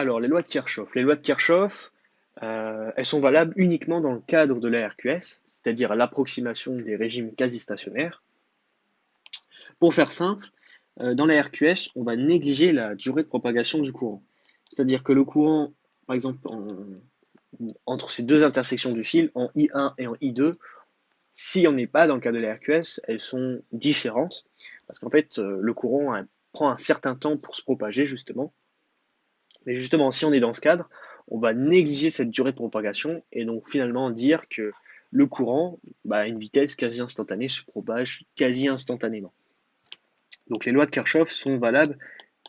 Alors, les lois de Kirchhoff. Les lois de Kirchhoff, elles sont valables uniquement dans le cadre de la RQS, c'est-à-dire à l'approximation des régimes quasi-stationnaires. Pour faire simple, dans la RQS, on va négliger la durée de propagation du courant. C'est-à-dire que le courant, par exemple, entre ces deux intersections du fil, en I1 et en I2, si on n'est pas dans le cas de la RQS, elles sont différentes, parce qu'en fait, le courant prend un certain temps pour se propager, justement. Mais justement, si on est dans ce cadre, on va négliger cette durée de propagation et donc finalement dire que le courant, à une vitesse quasi instantanée, se propage quasi instantanément. Donc les lois de Kirchhoff sont valables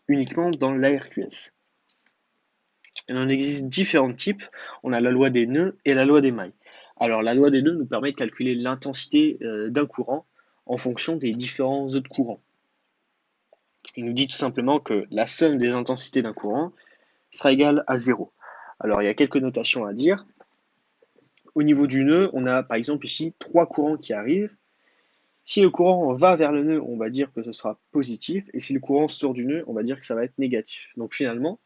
uniquement dans l'ARQS. Il en existe différents types. On a la loi des nœuds et la loi des mailles. Alors la loi des nœuds nous permet de calculer l'intensité d'un courant en fonction des différents autres courants. Il nous dit tout simplement que la somme des intensités d'un courant sera égale à 0. Alors il y a quelques notations à dire. Au niveau du nœud, on a par exemple ici trois courants qui arrivent. Si le courant va vers le nœud, on va dire que ce sera positif, et si le courant sort du nœud, on va dire que ça va être négatif. Donc finalement,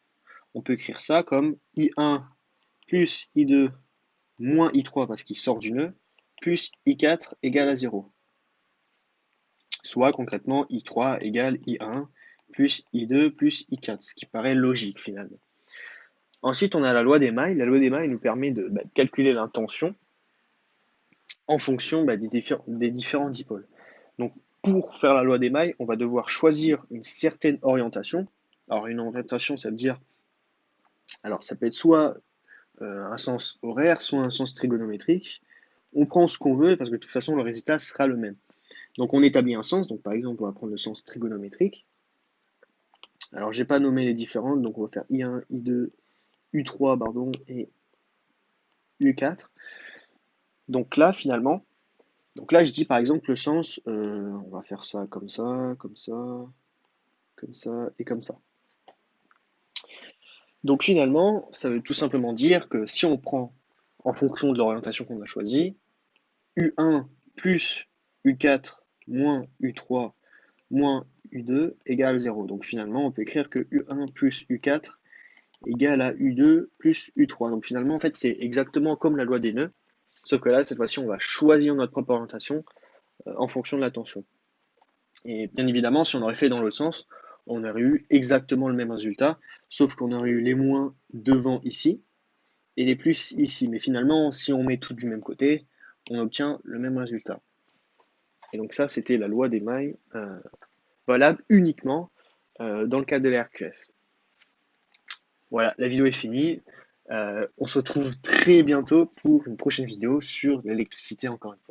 on peut écrire ça comme I1 plus I2 moins I3 parce qu'il sort du nœud, plus I4 égale à 0. Soit concrètement I3 égale I1 plus I2 plus I4, ce qui paraît logique finalement. Ensuite, on a la loi des mailles. La loi des mailles nous permet de calculer l'intention en fonction des différents dipôles. Donc, pour faire la loi des mailles, on va devoir choisir une certaine orientation. Alors, une orientation, ça veut dire, alors ça peut être soit un sens horaire, soit un sens trigonométrique. On prend ce qu'on veut parce que de toute façon, le résultat sera le même. Donc, on établit un sens. Donc, par exemple, on va prendre le sens trigonométrique. Alors, j'ai pas nommé les différentes, donc on va faire I1, I2, U3, pardon, et U4. Donc là, finalement, donc là, je dis par exemple le sens, on va faire ça comme ça, comme ça, comme ça et comme ça. Donc finalement, ça veut tout simplement dire que si on prend en fonction de l'orientation qu'on a choisie, U1 plus U4 moins U3 moins U2 égale 0. Donc finalement, on peut écrire que U1 plus U4 égale à U2 plus U3. Donc finalement, en fait, c'est exactement comme la loi des nœuds, sauf que là, cette fois-ci, on va choisir notre propre orientation en fonction de la tension. Et bien évidemment, si on aurait fait dans l'autre sens, on aurait eu exactement le même résultat, sauf qu'on aurait eu les moins devant ici et les plus ici. Mais finalement, si on met tout du même côté, on obtient le même résultat. Et donc ça, c'était la loi des mailles, valable uniquement dans le cadre de la RQS. Voilà, la vidéo est finie. On se retrouve très bientôt pour une prochaine vidéo sur l'électricité encore une fois.